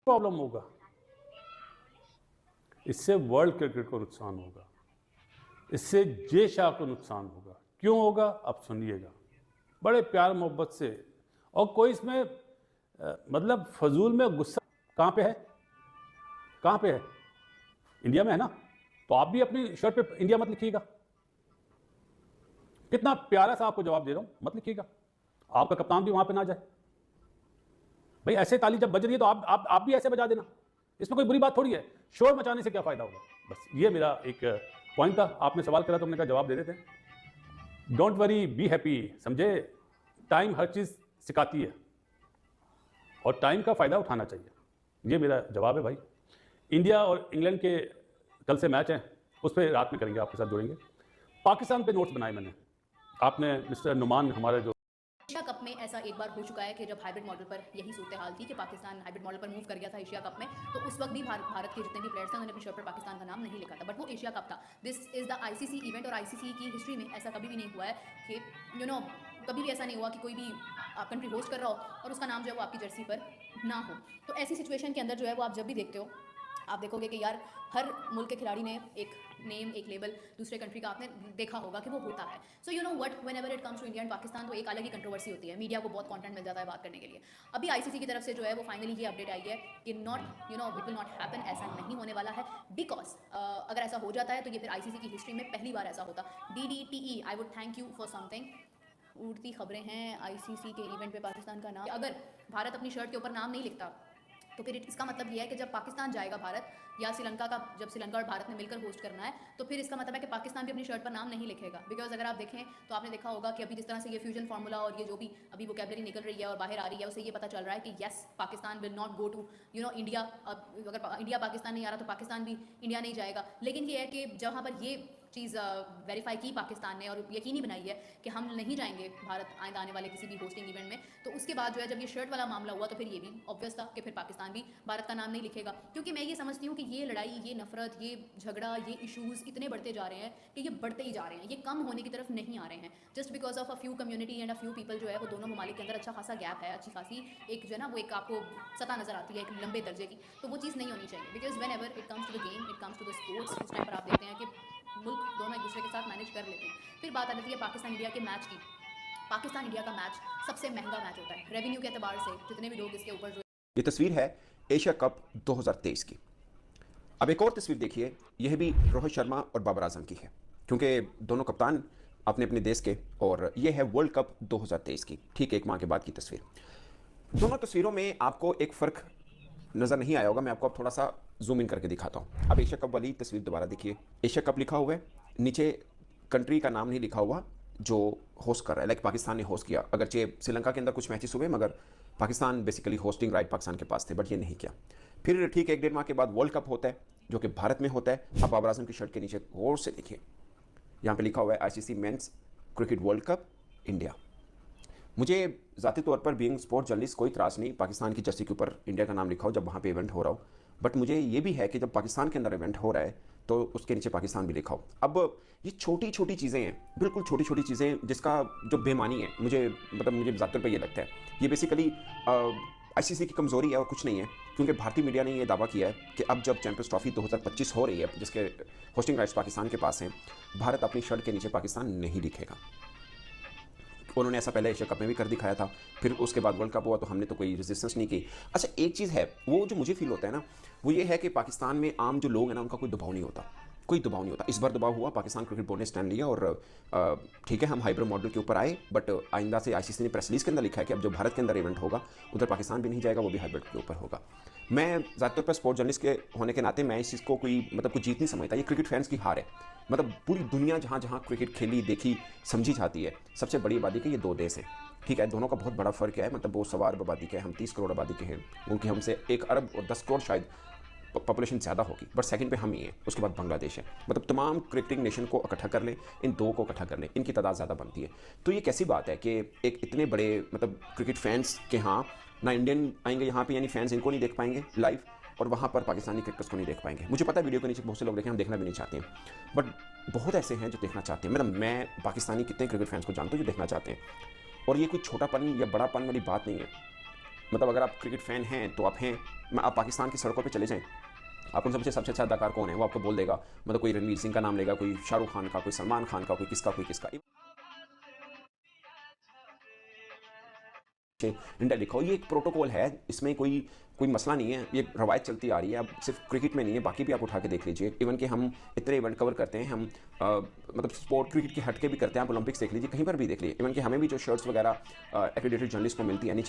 Problem होगा, इससे world cricket को नुकसान होगा, इससे जे शाह को नुकसान होगा। क्यों होगा आप सुनिएगा बड़े प्यार मोहब्बत से। और कोई इसमें मतलब फजूल में गुस्सा कहाँ पे है, कहाँ पे है? इंडिया में है ना, तो आप भी अपनी शर्ट पे इंडिया मत लिखिएगा। कितना प्यारा सा आपको जवाब दे रहा हूं, मत लिखिएगा। आपका कप्तान भी वहां पे ना जाए। भाई ऐसे ताली जब बज रही है तो आप भी ऐसे बजा देना, इसमें कोई बुरी बात थोड़ी है। शोर मचाने से क्या फायदा होगा? बस ये मेरा एक पॉइंट था। आपने सवाल करा तो हमने कहा जवाब दे देते हैं। Don't worry, be happy. समझे, टाइम हर चीज सिखाती है और टाइम का फायदा उठाना चाहिए। ये मेरा जवाब है भाई। इंडिया और इंग्लैंड के कल से मैच है, उस पर रात में करेंगे, आपके साथ जुड़ेंगे। पाकिस्तान पे नोट्स बनाए मैंने, आपने मिस्टर नुमान हमारे जो एशिया कप में ऐसा एक बार हो चुका है कि जब हाइब्रिड मॉडल पर यही सूरत हाल थी कि पाकिस्तान हाइब्रिड मॉडल पर मूव कर गया था एशिया कप में, तो उस वक्त भी भारत के जितने भी प्लेयर्स थे उन्होंने अपनी शर्ट पर पाकिस्तान का नाम नहीं लिखा था। बट वो एशिया कप था, this is the ICC event, और आईसीसी की हिस्ट्री में ऐसा कभी भी नहीं हुआ है कि कभी भी ऐसा नहीं हुआ कि कोई भी कंट्री होस्ट कर रहा हो और उसका नाम जो है वो आपकी जर्सी पर ना हो। तो ऐसी सिचुएशन के अंदर जो है वो आप जब भी देखते हो, आप देखोगे कि यार हर मुल्क के खिलाड़ी ने एक नेम, एक लेबल दूसरे कंट्री का आपने देखा होगा कि वो होता है। So you know what, whenever it comes to India and Pakistan, तो एक अलग ही कंट्रोवर्सी होती है, मीडिया को बहुत कंटेंट मिल जाता है बात करने के लिए। अभी आईसीसी की तरफ से जो है वो फाइनली ये अपडेट आई है कि not it will not happen, ऐसा नहीं होने वाला है। बिकॉज अगर ऐसा हो जाता है तो ये फिर आईसीसी की हिस्ट्री में पहली बार ऐसा होता। DDTE, I would thank you for something. उड़ती खबरें हैं आईसीसी के इवेंट पे पाकिस्तान का नाम, अगर भारत अपनी शर्ट के ऊपर नाम नहीं लिखता तो फिर इसका मतलब ये है कि जब पाकिस्तान जाएगा भारत या श्रीलंका का, जब श्रीलंका और भारत ने मिलकर होस्ट करना है, तो फिर इसका मतलब है कि पाकिस्तान भी अपनी शर्ट पर नाम नहीं लिखेगा। बिकॉज अगर आप देखें तो आपने देखा होगा कि अभी जिस तरह से ये फ्यूजन फार्मूला और ये जो भी अभी वोकैबुलरी निकल रही है और बाहर आ रही है, उससे ये पता चल रहा है कि yes, Pakistan will not go to India. अगर इंडिया पाकिस्तान नहीं आ रहा तो पाकिस्तान भी इंडिया नहीं जाएगा। लेकिन ये है कि जहाँ पर ये चीज़ वेरीफाई की पाकिस्तान ने और यकीनी बनाई है कि हम नहीं जाएंगे भारत आइंदा आने वाले किसी भी होस्टिंग इवेंट में, तो उसके बाद जो है जब ये शर्ट वाला मामला हुआ तो फिर ये भी ऑब्वियस था कि फिर पाकिस्तान भी भारत का नाम नहीं लिखेगा। क्योंकि मैं ये समझती हूँ कि ये लड़ाई, ये नफरत, ये झगड़ा, ये इशूज़ इतने बढ़ते जा रहे हैं कि ये बढ़ते ही जा रहे हैं, ये कम होने की तरफ नहीं आ रहे हैं। Just because of a few community and a few people जो है वो दोनों ममालिक के अंदर अच्छा खासा गैप है, अच्छी खासी एक जो है ना वो एक आपको सतह नजर आती है एक लंबे दर्जे की, तो वो चीज़ नहीं होनी चाहिए। Because whenever it comes to the game, it comes to the sports, उस टाइम पर आप देखते हैं कि मुल्क दोनों एक दूसरे के साथ मैनेज कर लेते हैं। फिर बात आ जाती है पाकिस्तान इंडिया के मैच की। पाकिस्तान इंडिया का मैच सबसे महंगा मैच होता है रेवेन्यू के एतबार से, जितने भी लोग इसके ऊपर जो। ये तस्वीर है एशिया कप 2023 की। अब एक और तस्वीर देखिए, यह भी रोहित शर्मा और बाबर आजम की है, क्योंकि दोनों कप्तान अपने अपने देश के, और यह है वर्ल्ड कप 2023 की ठीक एक माह के बाद की तस्वीर। दोनों तस्वीरों में आपको एक फ़र्क नज़र नहीं आया होगा, मैं आपको अब थोड़ा सा जूम इन करके दिखाता हूँ। अब एशिया कप वाली तस्वीर दोबारा देखिए, एशिया कप लिखा हुआ है, नीचे कंट्री का नाम नहीं लिखा हुआ जो होस्ट कर रहा है, लाइक पाकिस्तान ने होस्ट किया। अगरचे श्रीलंका के अंदर कुछ मैचेस हुए मगर Pakistan basically hosting right Pakistan के पास थे, बट ये नहीं किया। फिर ठीक एक डेढ़ माह के बाद वर्ल्ड कप होता है जो कि भारत में होता है। अब बाबर आजम की शर्ट के नीचे गौर से देखिए, यहाँ पे लिखा हुआ है ICC men's cricket world cup India. मुझे ज़ाती तौर पर बीइंग स्पोर्ट जर्नलिस्ट कोई त्रास नहीं पाकिस्तान की जर्सी के ऊपर इंडिया का नाम लिखा हो जब वहाँ पे इवेंट हो रहा हो, बट मुझे ये भी है कि जब पाकिस्तान के अंदर इवेंट हो रहा है तो उसके नीचे पाकिस्तान भी लिखा हो। अब ये छोटी छोटी चीज़ें हैं, बिल्कुल छोटी छोटी चीज़ें, जिसका जो बेमानी है मुझे ज़ाती तौर पर ये लगता है ये बेसिकली आईसीसी की कमज़ोरी है और कुछ नहीं है। क्योंकि भारतीय मीडिया ने यह दावा किया है कि अब जब चैंपियंस ट्रॉफी 2025 हो रही है जिसके होस्टिंग राइट्स पाकिस्तान के पास हैं, भारत अपनी शर्ट के नीचे पाकिस्तान नहीं लिखेगा। उन्होंने ऐसा पहले एशिया कप में भी कर दिखाया था, फिर उसके बाद वर्ल्ड कप हुआ तो हमने तो कोई रेजिस्टेंस नहीं की। अच्छा एक चीज़ है वो जो मुझे फील होता है ना, वो ये है कि पाकिस्तान में आम जो लोग हैं ना उनका कोई दबाव नहीं होता, कोई दबाव नहीं होता। इस बार दबाव हुआ, पाकिस्तान क्रिकेट बोर्ड ने स्टैंड लिया और ठीक है हम हाइब्रिड मॉडल के ऊपर आए, बट आइंदा से आईसीसी ने प्रेस रिलीज के अंदर लिखा है कि अब जो भारत के अंदर इवेंट होगा उधर पाकिस्तान भी नहीं जाएगा, वो भी हाइब्रिड के ऊपर होगा। मैं ज़्यादातर पर स्पोर्ट जर्नलिस्ट के होने के नाते मैं इस चीज़ को कोई कुछ जीत नहीं समझता, ये क्रिकेट फैंस की हार है। पूरी दुनिया जहाँ जहाँ क्रिकेट खेली देखी समझी जाती है, सबसे बड़ी आबादी के ये दो देश हैं, ठीक है। दोनों का बहुत बड़ा फ़र्क है, वो 100 अरब आबादी के हैं, हम 30 करोड़ आबादी के हैं, उनकी हमसे 1 अरब और 10 करोड़ शायद पॉपुलेशन ज़्यादा होगी, बट सेकंड पे हम ही हैं, उसके बाद बांग्लादेश है। तमाम क्रिकेटिंग नेशन को इकट्ठा कर लें, इन दो को इकट्ठा कर लें, इनकी तादाद ज़्यादा बनती है। तो ये कैसी बात है कि एक इतने बड़े क्रिकेट फैंस के यहाँ ना इंडियन आएंगे यहाँ पे, यानी फैंस इनको नहीं देख पाएंगे लाइव, और वहाँ पर पाकिस्तानी क्रिकेटर्स को नहीं देख पाएंगे। मुझे पता है वीडियो के नीचे बहुत से लोग देखें, हम देखना भी नहीं चाहते हैं, बट बहुत ऐसे हैं जो देखना चाहते हैं। मैं पाकिस्तानी कितने क्रिकेट फैंस को जानता हूँ जो देखना चाहते हैं, और ये कोई छोटापन या बड़ापन वाली बात नहीं है। मतलब अगर आप क्रिकेट फ़ैन हैं तो आप हैं, आप पाकिस्तान की सड़कों पे चले जाएं, आप उनसे पूछे सबसे अच्छा अदाकार कौन है, वो आपको बोल देगा, मतलब कोई रणवीर सिंह का नाम लेगा, कोई शाहरुख खान का, कोई सलमान खान का, कोई किसका इंडिया लिखा हो। ये एक प्रोटोकॉल है, इसमें कोई मसला नहीं है, ये रवायत चलती आ रही है। अब सिर्फ क्रिकेट में नहीं है, बाकी भी आप उठा के देख लीजिए। इवन कि हम इतने इवेंट कवर करते हैं, हम मतलब स्पोर्ट क्रिकेट के हट के भी करते हैं, आप ओलंपिक्स देख लीजिए, कहीं पर भी देख लीजिए। इवन कि हमें भी जो शर्ट्स वगैरह एक्रेडिटेड जर्नलिस्ट को मिलती है नीचे